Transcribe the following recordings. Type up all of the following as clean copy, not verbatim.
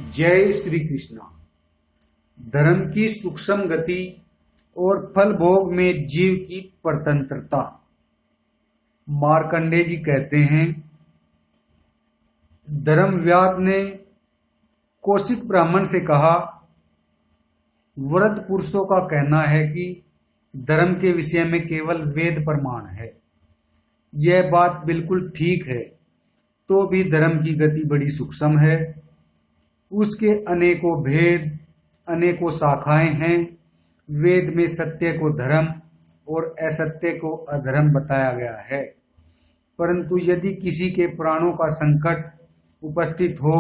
जय श्री कृष्ण। धर्म की सूक्ष्म गति और फल भोग में जीव की परतंत्रता। मार्कंडेय जी कहते हैं, धर्मव्याध ने कौशिक ब्राह्मण से कहा, वृद्ध पुरुषों का कहना है कि धर्म के विषय में केवल वेद प्रमाण है। यह बात बिल्कुल ठीक है, तो भी धर्म की गति बड़ी सूक्ष्म है। उसके अनेकों भेद, अनेकों शाखाएं हैं। वेद में सत्य को धर्म और असत्य को अधर्म बताया गया है। परंतु यदि किसी के प्राणों का संकट उपस्थित हो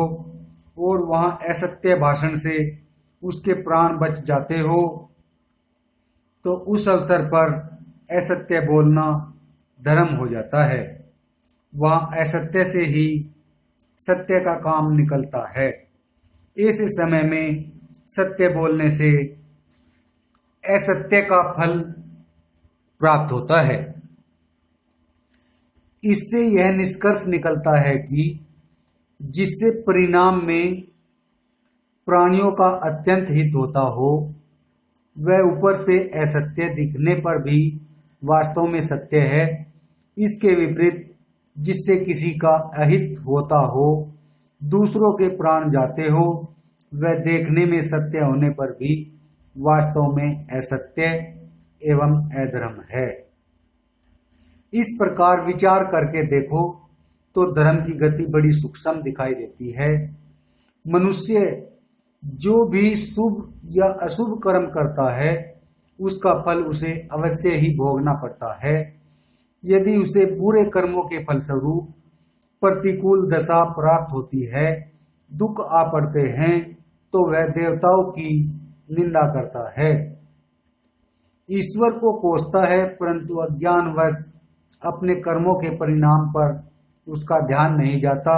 और वहां असत्य भाषण से उसके प्राण बच जाते हो, तो उस अवसर पर असत्य बोलना धर्म हो जाता है। वहां असत्य से ही सत्य का काम निकलता है। ऐसे समय में सत्य बोलने से असत्य का फल प्राप्त होता है। इससे यह निष्कर्ष निकलता है कि जिससे परिणाम में प्राणियों का अत्यंत हित होता हो, वह ऊपर से असत्य दिखने पर भी वास्तव में सत्य है। इसके विपरीत जिससे किसी का अहित होता हो, दूसरों के प्राण जाते हो, वह देखने में सत्य होने पर भी वास्तव में असत्य एवं अधर्म है। इस प्रकार विचार करके देखो तो धर्म की गति बड़ी सूक्ष्म दिखाई देती है। मनुष्य जो भी शुभ या अशुभ कर्म करता है, उसका फल उसे अवश्य ही भोगना पड़ता है। यदि उसे बुरे कर्मों के फलस्वरूप प्रतिकूल दशा प्राप्त होती है, दुख आ पड़ते हैं, तो वह देवताओं की निंदा करता है, ईश्वर को कोसता है, परंतु अज्ञानवश अपने कर्मों के परिणाम पर उसका ध्यान नहीं जाता।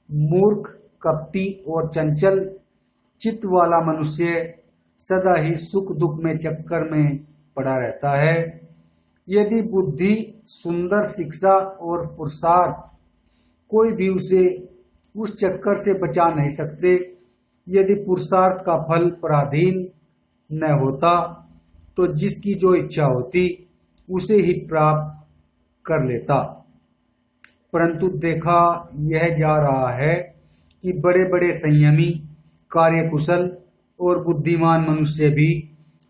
मूर्ख, कपटी और चंचल चित्त वाला मनुष्य सदा ही सुख दुख में चक्कर में पड़ा रहता है। यदि बुद्धि, सुंदर शिक्षा और पुरुषार्थ कोई भी उसे उस चक्कर से बचा नहीं सकते। यदि पुरुषार्थ का फल पराधीन न होता, तो जिसकी जो इच्छा होती उसे ही प्राप्त कर लेता। परंतु देखा यह जा रहा है कि बड़े बड़े संयमी, कार्यकुशल और बुद्धिमान मनुष्य भी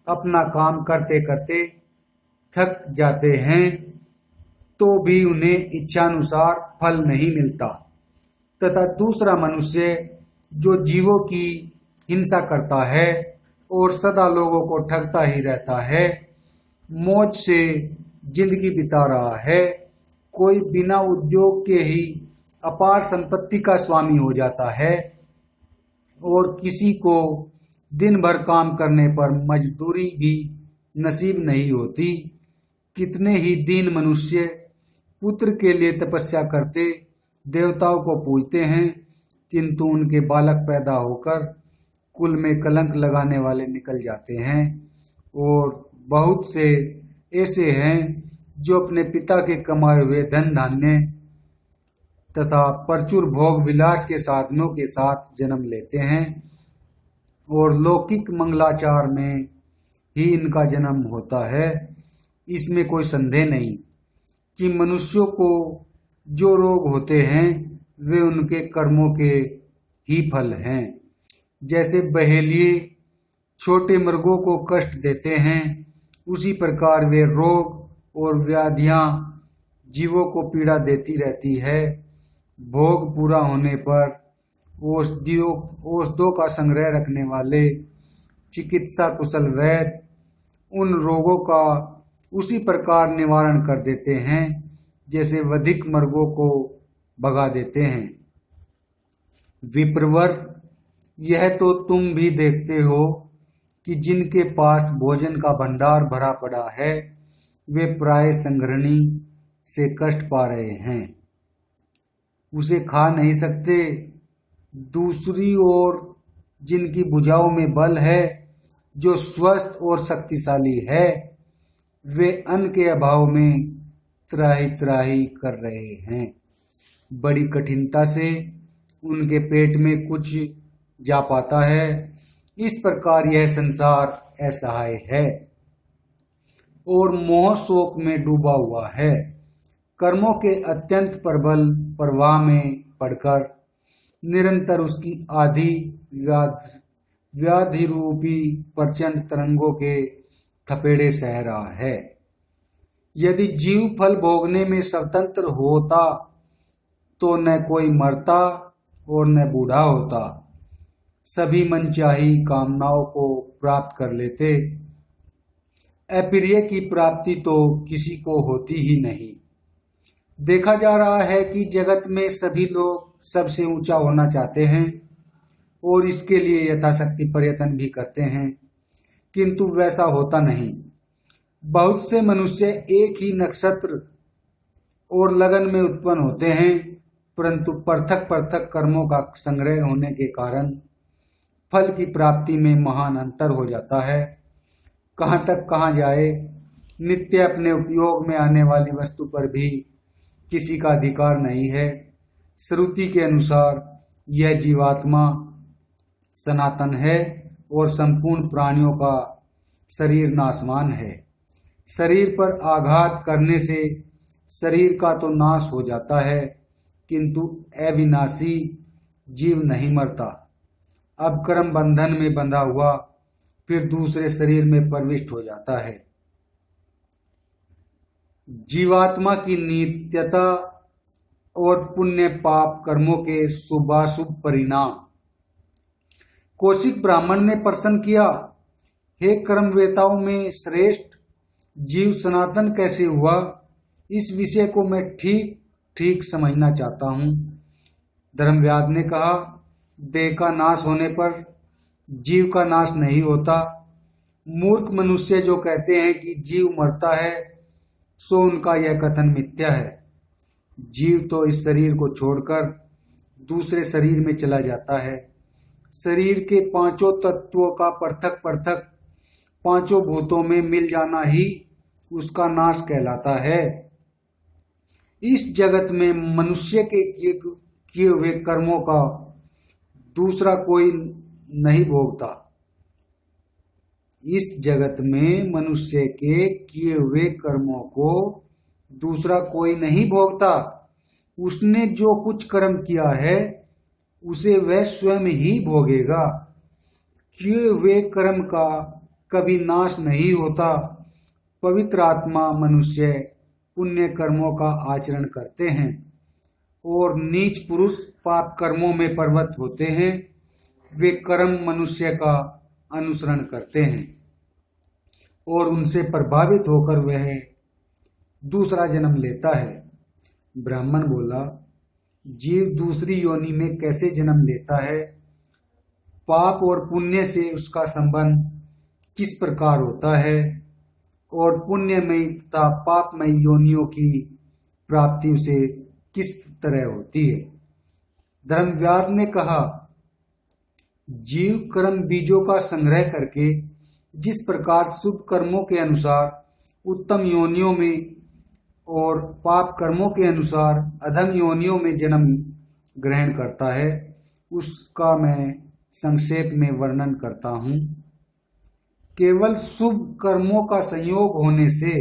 अपना काम करते करते थक जाते हैं, तो भी उन्हें इच्छानुसार फल नहीं मिलता। तथा दूसरा मनुष्य जो जीवों की हिंसा करता है और सदा लोगों को ठगता ही रहता है, मौज से जिंदगी बिता रहा है, कोई बिना उद्योग के ही अपार संपत्ति का स्वामी हो जाता है और किसी को दिन भर काम करने पर मजदूरी भी नसीब नहीं होती। कितने ही दीन मनुष्य पुत्र के लिए तपस्या करते, देवताओं को पूजते हैं, किंतु उनके बालक पैदा होकर कुल में कलंक लगाने वाले निकल जाते हैं। और बहुत से ऐसे हैं जो अपने पिता के कमाए हुए धन धान्य तथा प्रचुर भोग विलास के साधनों के साथ जन्म लेते हैं और लौकिक मंगलाचार में ही इनका जन्म होता है। इसमें कोई संदेह नहीं कि मनुष्यों को जो रोग होते हैं वे उनके कर्मों के ही फल हैं। जैसे बहेलिए छोटे मृगों को कष्ट देते हैं, उसी प्रकार वे रोग और व्याधियां जीवों को पीड़ा देती रहती है। भोग पूरा होने पर औषधियों का संग्रह रखने वाले चिकित्सा कुशल वैद्य उन रोगों का उसी प्रकार निवारण कर देते हैं जैसे वधिक मृगों को भगा देते हैं। विप्रवर, यह तो तुम भी देखते हो कि जिनके पास भोजन का भंडार भरा पड़ा है, वे प्राय संघरणी से कष्ट पा रहे हैं, उसे खा नहीं सकते। दूसरी ओर जिनकी भुजाओं में बल है, जो स्वस्थ और शक्तिशाली है, वे अन्न के अभाव में त्राही त्राही कर रहे हैं। बड़ी कठिनता से उनके पेट में कुछ जा पाता है। इस प्रकार यह संसार असहाय है और मोह शोक में डूबा हुआ है। कर्मों के अत्यंत प्रबल प्रवाह में पड़कर निरंतर उसकी आधी व्याधि रूपी प्रचंड तरंगों के थपेड़े सह रहा है। यदि जीव फल भोगने में स्वतंत्र होता तो न कोई मरता और न बूढ़ा होता, सभी मनचाही कामनाओं को प्राप्त कर लेते। अप्रिय की प्राप्ति तो किसी को होती ही नहीं। देखा जा रहा है कि जगत में सभी लोग सबसे ऊंचा होना चाहते हैं और इसके लिए यथाशक्ति प्रयत्न भी करते हैं, किंतु वैसा होता नहीं। बहुत से मनुष्य एक ही नक्षत्र और लगन में उत्पन्न होते हैं, परंतु पृथक पृथक कर्मों का संग्रह होने के कारण फल की प्राप्ति में महान अंतर हो जाता है। कहाँ तक कहाँ जाए, नित्य अपने उपयोग में आने वाली वस्तु पर भी किसी का अधिकार नहीं है। श्रुति के अनुसार यह जीवात्मा सनातन है और संपूर्ण प्राणियों का शरीर नाशवान है। शरीर पर आघात करने से शरीर का तो नाश हो जाता है, किंतु अविनाशी जीव नहीं मरता। अब कर्म बंधन में बंधा हुआ फिर दूसरे शरीर में प्रविष्ट हो जाता है। जीवात्मा की नित्यता और पुण्य पाप कर्मों के शुभाशुभ परिणाम। कौशिक ब्राह्मण ने प्रश्न किया, हे कर्मवेताओं में श्रेष्ठ, जीव सनातन कैसे हुआ? इस विषय को मैं ठीक ठीक समझना चाहता हूँ। धर्मव्याध ने कहा, देह का नाश होने पर जीव का नाश नहीं होता। मूर्ख मनुष्य जो कहते हैं कि जीव मरता है, सो उनका यह कथन मिथ्या है। जीव तो इस शरीर को छोड़कर दूसरे शरीर में चला जाता है। शरीर के पांचों तत्वों का पृथक पृथक पांचों भूतों में मिल जाना ही उसका नाश कहलाता है। इस जगत में मनुष्य के किए हुए कर्मों का दूसरा कोई नहीं भोगता। इस जगत में मनुष्य के किए हुए कर्मों को दूसरा कोई नहीं भोगता। उसने जो कुछ कर्म किया है उसे वह स्वयं ही भोगेगा। किए हुए कर्म का कभी नाश नहीं होता। पवित्र आत्मा मनुष्य पुण्य कर्मों का आचरण करते हैं और नीच पुरुष पाप कर्मों में प्रवृत्त होते हैं। वे कर्म मनुष्य का अनुसरण करते हैं और उनसे प्रभावित होकर वह दूसरा जन्म लेता है। ब्राह्मण बोला, जीव दूसरी योनि में कैसे जन्म लेता है? पाप और पुण्य से उसका संबंध किस प्रकार होता है और पुण्यमयी तथा पापमयी योनियों की प्राप्ति उसे किस तरह होती है? धर्मव्याध ने कहा, जीव कर्म बीजों का संग्रह करके जिस प्रकार शुभ कर्मों के अनुसार उत्तम योनियों में और पाप कर्मों के अनुसार अधम योनियों में जन्म ग्रहण करता है, उसका मैं संक्षेप में वर्णन करता हूँ। केवल शुभ कर्मों का संयोग होने से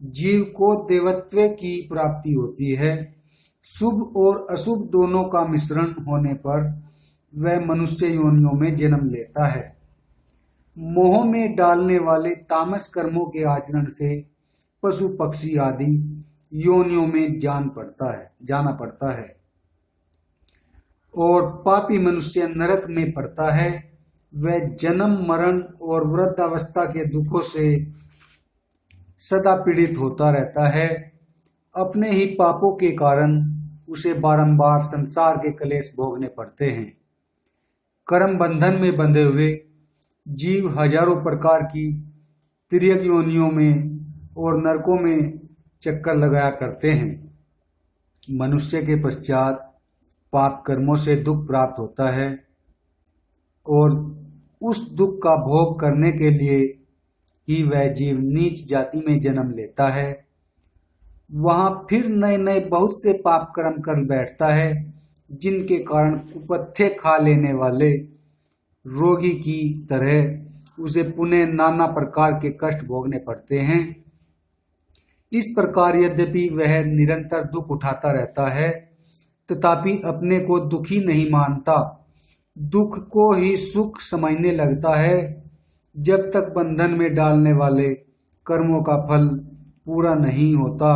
जीव को देवत्व की प्राप्ति होती है। शुभ और अशुभ दोनों का मिश्रण होने पर वह मनुष्य योनियों में जन्म लेता है। मोह में डालने वाले तामस कर्मों के आचरण से पशु पक्षी आदि योनियों में जाना पड़ता है और पापी मनुष्य नरक में पड़ता है। वह जन्म मरण और वृद्धावस्था के दुखों से सदा पीड़ित होता रहता है। अपने ही पापों के कारण उसे बारंबार संसार के क्लेश भोगने पड़ते हैं। कर्म बंधन में बंधे हुए जीव हजारों प्रकार की तिर्यक योनियों में और नरकों में चक्कर लगाया करते हैं। मनुष्य के पश्चात पाप कर्मों से दुख प्राप्त होता है और उस दुख का भोग करने के लिए ही वह जीव नीच जाति में जन्म लेता है। वहां फिर नए नए बहुत से पाप कर्म कर बैठता है, जिनके कारण कुपथ्य खा लेने वाले रोगी की तरह उसे पुनः नाना प्रकार के कष्ट भोगने पड़ते हैं। इस प्रकार यद्यपि वह निरंतर दुख उठाता रहता है, तथापि अपने को दुखी नहीं मानता, दुख को ही सुख समझने लगता है। जब तक बंधन में डालने वाले कर्मों का फल पूरा नहीं होता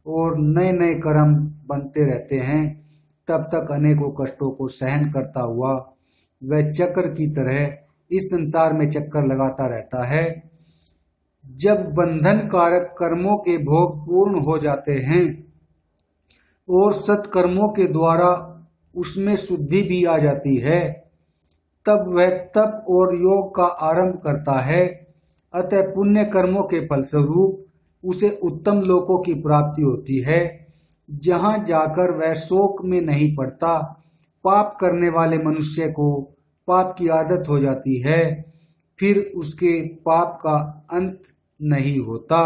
और नए नए कर्म बनते रहते हैं, तब तक अनेकों कष्टों को सहन करता हुआ वह चक्र की तरह इस संसार में चक्कर लगाता रहता है। जब बंधन कारक कर्मों के भोग पूर्ण हो जाते हैं और सत्कर्मों के द्वारा उसमें शुद्धि भी आ जाती है, तब वह तप और योग का आरंभ करता है। अतः पुण्य कर्मों के फलस्वरूप उसे उत्तम लोकों की प्राप्ति होती है, जहां जाकर वह शोक में नहीं पड़ता। पाप करने वाले मनुष्य को पाप की आदत हो जाती है, फिर उसके पाप का अंत नहीं होता।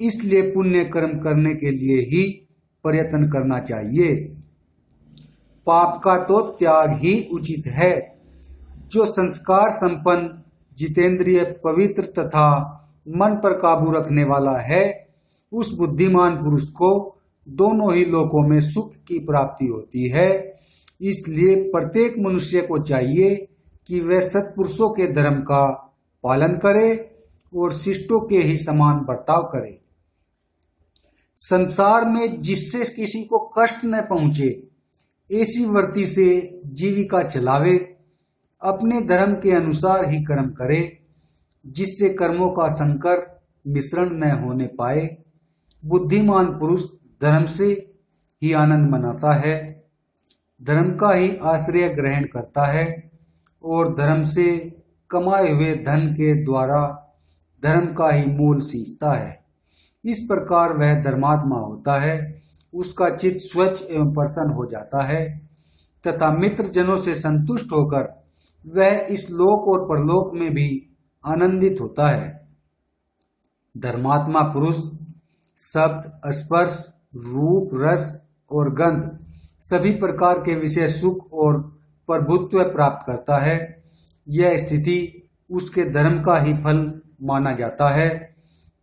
इसलिए पुण्य कर्म करने के लिए ही प्रयत्न करना चाहिए। पाप का तो त्याग ही उचित है। जो संस्कार संपन्न, जितेंद्रिय, पवित्र तथा मन पर काबू रखने वाला है, उस बुद्धिमान पुरुष को दोनों ही लोकों में सुख की प्राप्ति होती है। इसलिए प्रत्येक मनुष्य को चाहिए कि वह सत्पुरुषों के धर्म का पालन करे और शिष्टों के ही समान बर्ताव करे। संसार में जिससे किसी को कष्ट न पहुंचे, ऐसी वृत्ति से जीविका चलावे। अपने धर्म के अनुसार ही कर्म करे, जिससे कर्मों का संकर मिश्रण न होने पाए। बुद्धिमान पुरुष धर्म से ही आनंद मनाता है, धर्म का ही आश्रय ग्रहण करता है और धर्म से कमाए हुए धन के द्वारा धर्म का ही मूल सींचता है। इस प्रकार वह धर्मात्मा होता है, उसका चित्त स्वच्छ एवं प्रसन्न हो जाता है तथा मित्र जनों से संतुष्ट होकर वह इस लोक और परलोक में भी आनंदित होता है। धर्मात्मा पुरुष शब्द, स्पर्श, रूप, रस और गंध सभी प्रकार के विषय सुख और प्रभुत्व प्राप्त करता है। यह स्थिति उसके धर्म का ही फल माना जाता है।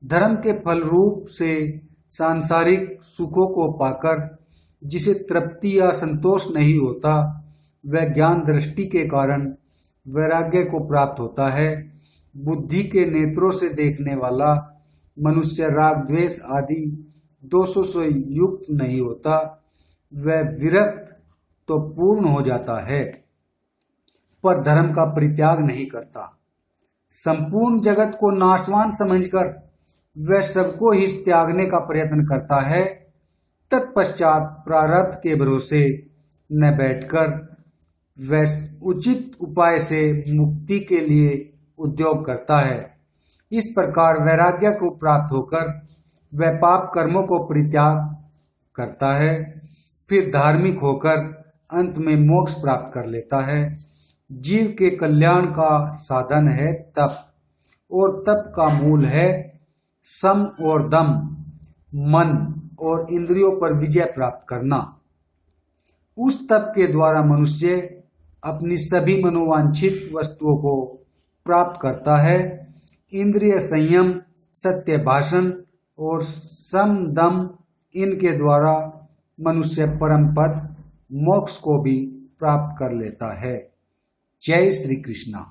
धर्म के फल रूप से सांसारिक सुखों को पाकर जिसे तृप्ति या संतोष नहीं होता, वह ज्ञान दृष्टि के कारण वैराग्य को प्राप्त होता है। बुद्धि के नेत्रों से देखने वाला मनुष्य राग, द्वेष आदि दोषों से युक्त नहीं होता, वह विरक्त तो पूर्ण हो जाता है, पर धर्म का परित्याग नहीं करता। संपूर्ण जगत को नाशवान समझकर वह सबको ही त्यागने का प्रयत्न करता है। तत्पश्चात प्रारब्ध के भरोसे न बैठकर वह उचित उपाय से मुक्ति के लिए उद्योग करता है। इस प्रकार वैराग्य को प्राप्त होकर वह पाप कर्मों को परित्याग करता है, फिर धार्मिक होकर अंत में मोक्ष प्राप्त कर लेता है। जीव के कल्याण का साधन है तप, और तप का मूल है सम और दम, मन और इंद्रियों पर विजय प्राप्त करना। उस तप के द्वारा मनुष्य अपनी सभी मनोवांछित वस्तुओं को प्राप्त करता है। इंद्रिय संयम, सत्य भाषण और सम दम, इनके द्वारा मनुष्य परम पद मोक्ष को भी प्राप्त कर लेता है। जय श्री कृष्णा।